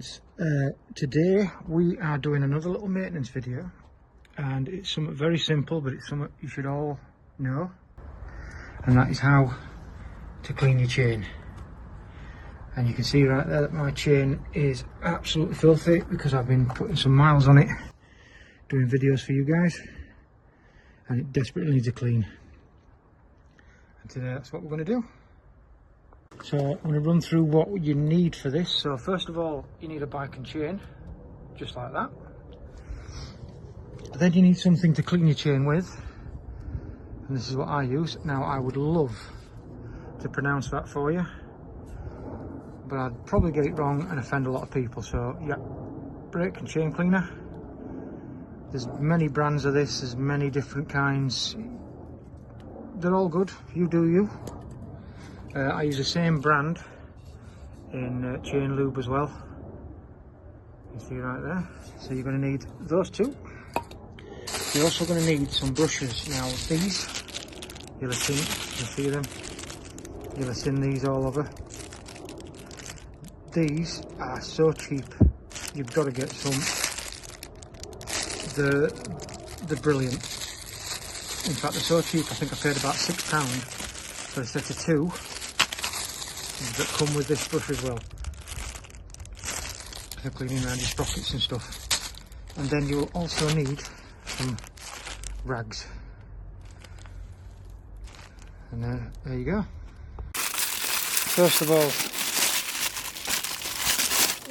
gents, today we are doing another little maintenance video, and it's something very simple, but it's something you should all know, and that is how to clean your chain. And you can see right there that my chain is absolutely filthy because I've been putting some miles on it, doing videos for you guys, and it desperately needs a clean. And today that's what we're going to do. So I'm going to run through what you need for this. So first of all, you need a bike and chain, just like that. Then you need something to clean your chain with, and this is what I use. Now I would love to pronounce that for you, but I'd probably get it wrong and offend a lot of people. So yeah, brake and chain cleaner. There's many brands of this, there's many different kinds. They're all good, you do you. I use the same brand in chain lube as well. You see right there. So you're going to need those two. You're also going to need some brushes. Now these, you'll have seen, you see them. You'll have seen these all over. These are so cheap. You've got to get some. They're brilliant. In fact, they're so cheap. I think I paid about £6 for a set of two that come with this brush as well, for cleaning around your sprockets and stuff. And then you'll also need some rags, and there you go. First of all,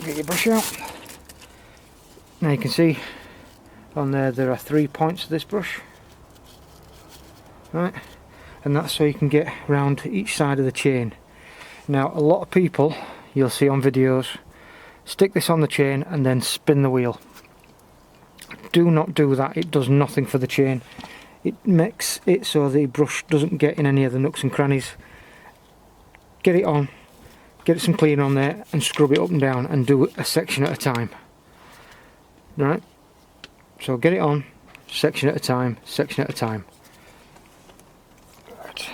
get your brush out. Now you can see on there are 3 points of this brush, right, and that's so you can get round each side of the chain. Now a lot of people you'll see on videos stick this on the chain and then spin the wheel. Do not do that, it does nothing for the chain. It makes it so the brush doesn't get in any of the nooks and crannies. Get it on, get some clean on there and scrub it up and down, and do it a section at a time. Right, so get it on, section at a time, section at a time. Right.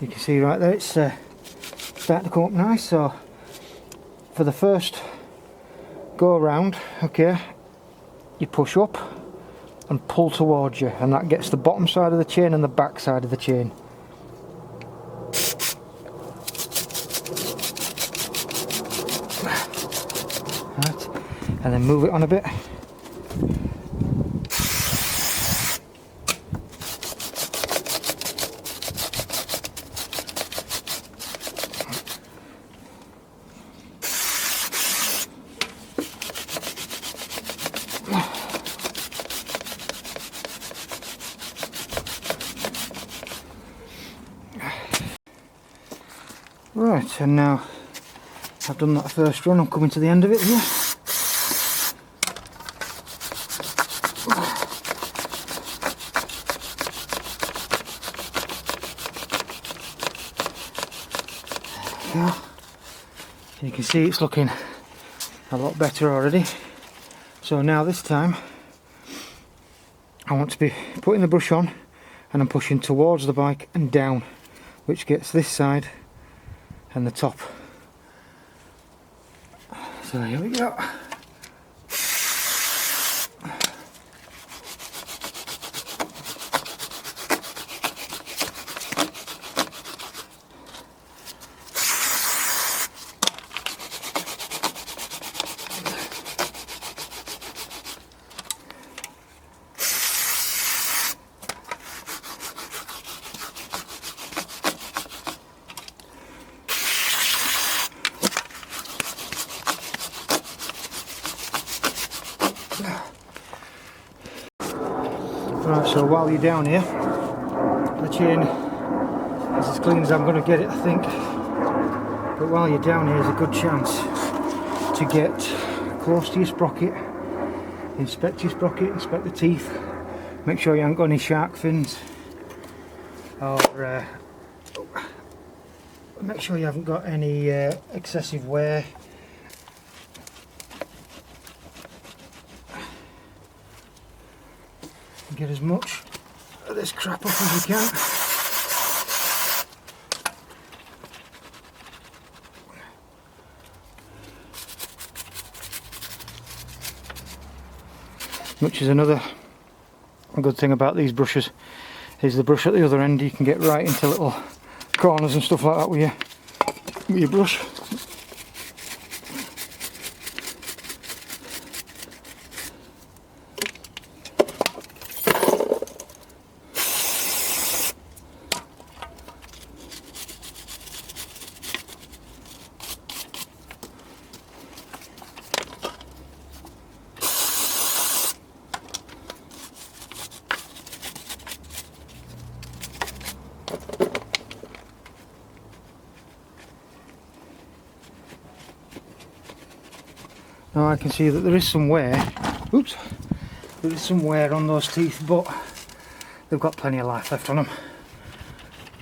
You can see right there it's starting to come up nice. So for the first go around, okay, you push up and pull towards you, and that gets the bottom side of the chain and the back side of the chain. Right, and then move it on a bit. Right, and now I've done that first run, I'm coming to the end of it here. There we go. You can see it's looking a lot better already. So now this time I want to be putting the brush on and I'm pushing towards the bike and down, which gets this side and the top. So here we go. Right, so while you're down here, the chain is as clean as I'm going to get it, I think. But while you're down here, there's a good chance to get close to your sprocket, inspect your sprocket, inspect the teeth, make sure you haven't got any shark fins. or make sure you haven't got any excessive wear. Get as much of this crap up as you can. Which is another good thing about these brushes, is the brush at the other end, you can get right into little corners and stuff like that with your brush. Now I can see that there is some wear, oops, there is some wear on those teeth, but they've got plenty of life left on them.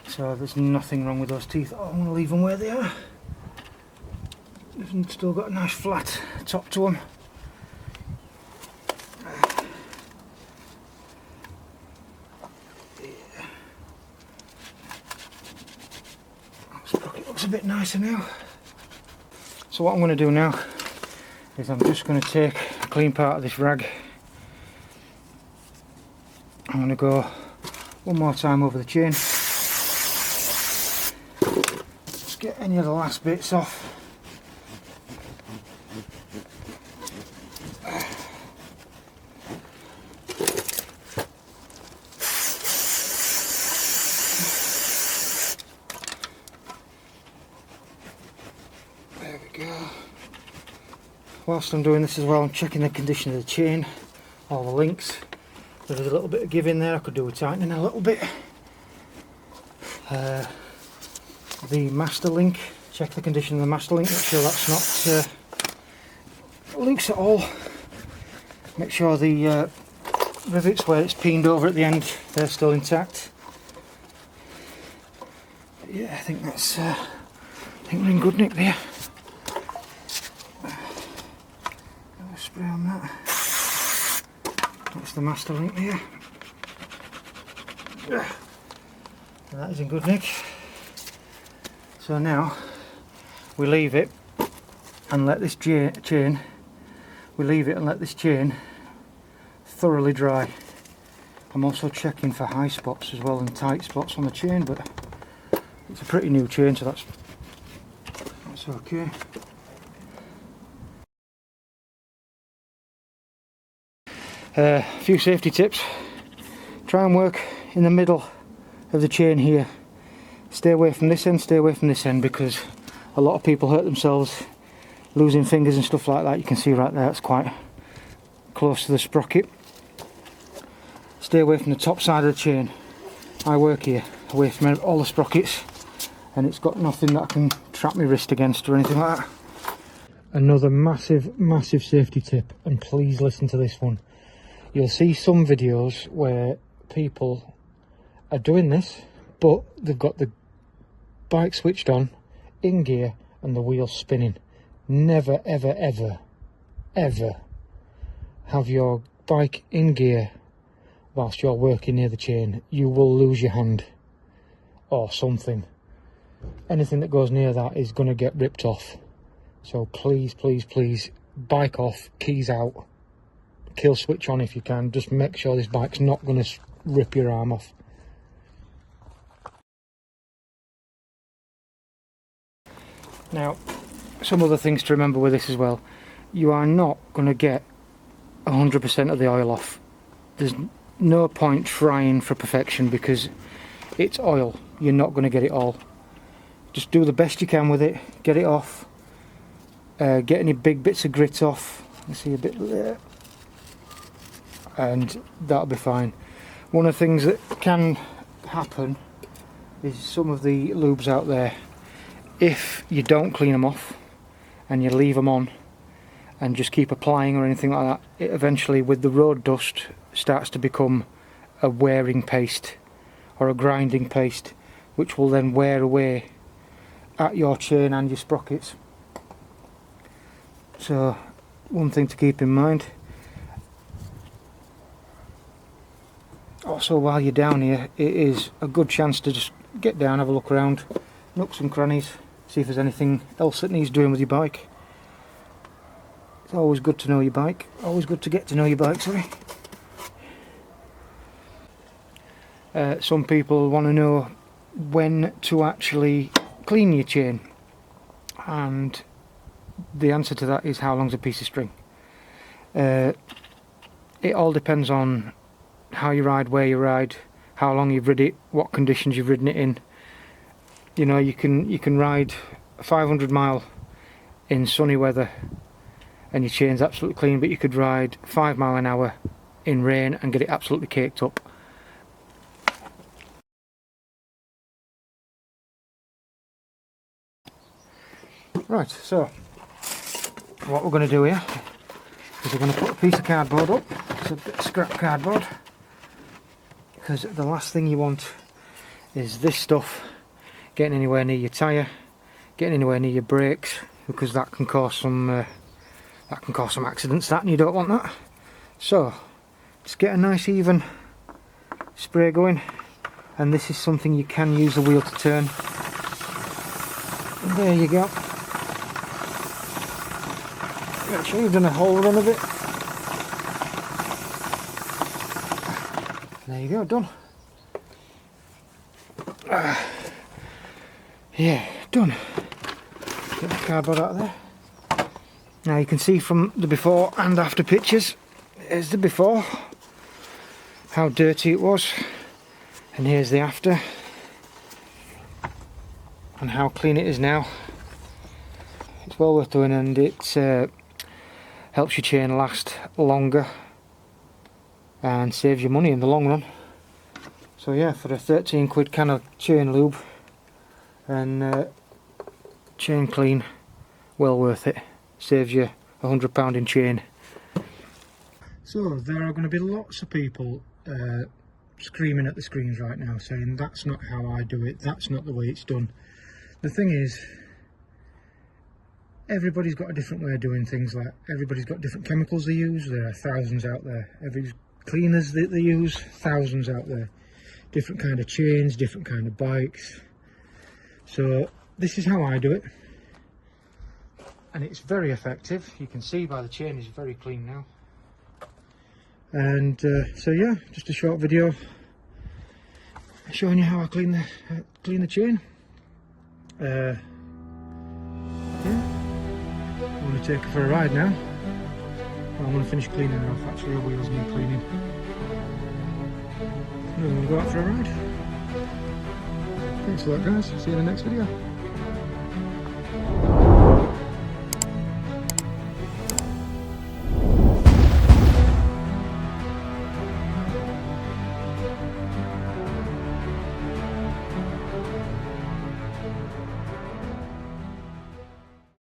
So there's nothing wrong with those teeth. I'm going to leave them where they are. They've still got a nice flat top to them. That sprocket looks a bit nicer now. So what I'm going to do now is I'm just going to take a clean part of this rag. I'm going to go one more time over the chain. Just get any of the last bits off. There we go. Whilst I'm doing this as well, I'm checking the condition of the chain, all the links. There's a little bit of give in there, I could do with tightening a little bit. The master link, check the condition of the master link, make sure that's not links at all. Make sure the rivets where it's peened over at the end, they're still intact. But yeah, I think that's, I think we're in good nick there. Spray on that. That's the master link there. And that is in good nick. So now we leave it and let this chain, thoroughly dry. I'm also checking for high spots as well and tight spots on the chain, but it's a pretty new chain, so that's okay. A few safety tips. Try and work in the middle of the chain here. Stay away from this end, stay away from this end, because a lot of people hurt themselves losing fingers and stuff like that. You can see right there, it's quite close to the sprocket. Stay away from the top side of the chain. I work here, away from all the sprockets, and it's got nothing that I can trap my wrist against or anything like that. Another massive safety tip, and please listen to this one. You'll see some videos where people are doing this, but they've got the bike switched on, in gear, and the wheels spinning. Never, ever, ever, ever have your bike in gear whilst you're working near the chain. You will lose your hand or something. Anything that goes near that is going to get ripped off. So please, please, please, bike off, keys out. Kill switch on if you can. Just make sure this bike's not going to rip your arm off. Now, some other things to remember with this as well. You are not going to get 100% of the oil off. There's no point trying for perfection because it's oil. You're not going to get it all. Just do the best you can with it. Get it off. Get any big bits of grit off. You see a bit there. And that'll be fine. One of the things that can happen is some of the lubes out there, if you don't clean them off and you leave them on and just keep applying or anything like that, it eventually with the road dust starts to become a wearing paste or a grinding paste, which will then wear away at your chain and your sprockets. So one thing to keep in mind. Also, while you're down here, it is a good chance to just get down, have a look around, nooks and crannies, see if there's anything else that needs doing with your bike. It's always good to know your bike, always good to get to know your bike, sorry. Some people want to know when to actually clean your chain, and the answer to that is how long's a piece of string. It all depends on how you ride, where you ride, how long you've rid it, what conditions you've ridden it in. You know, you can ride 500 mile in sunny weather and your chain's absolutely clean, but you could ride 5 mile an hour in rain and get it absolutely caked up. Right, so what we're going to do here is we're going to put a piece of cardboard up. It's a bit of scrap cardboard, because the last thing you want is this stuff getting anywhere near your tyre, getting anywhere near your brakes, because that can cause some accidents, and you don't want that. So just get a nice even spray going, and this is something you can use the wheel to turn. And there you go. Make sure you've done a whole run of it. There you go, done. Yeah, done. Get the cardboard out of there. Now you can see from the before and after pictures, here's the before, how dirty it was, and here's the after, and how clean it is now. It's well worth doing, and it helps your chain last longer and saves you money in the long run. So yeah, for a 13 quid can of chain lube and chain clean, well worth it. Saves you £100 in chain. So there are going to be lots of people screaming at the screens right now saying that's not how I do it, that's not the way it's done. The thing is, everybody's got a different way of doing things. Like, everybody's got different chemicals they use. There are thousands out there. Every cleaners that they use, thousands out there. Different kind of chains, different kind of bikes. So this is how I do it, and it's very effective. You can see by the chain is very clean now. And so yeah, just a short video showing you how I clean the chain. Yeah. I'm going to take her for a ride now. Well, I'm going to finish cleaning her off. Actually, her wheels need cleaning. And I'm going to go out for a ride. Thanks a lot, guys. See you in the next video.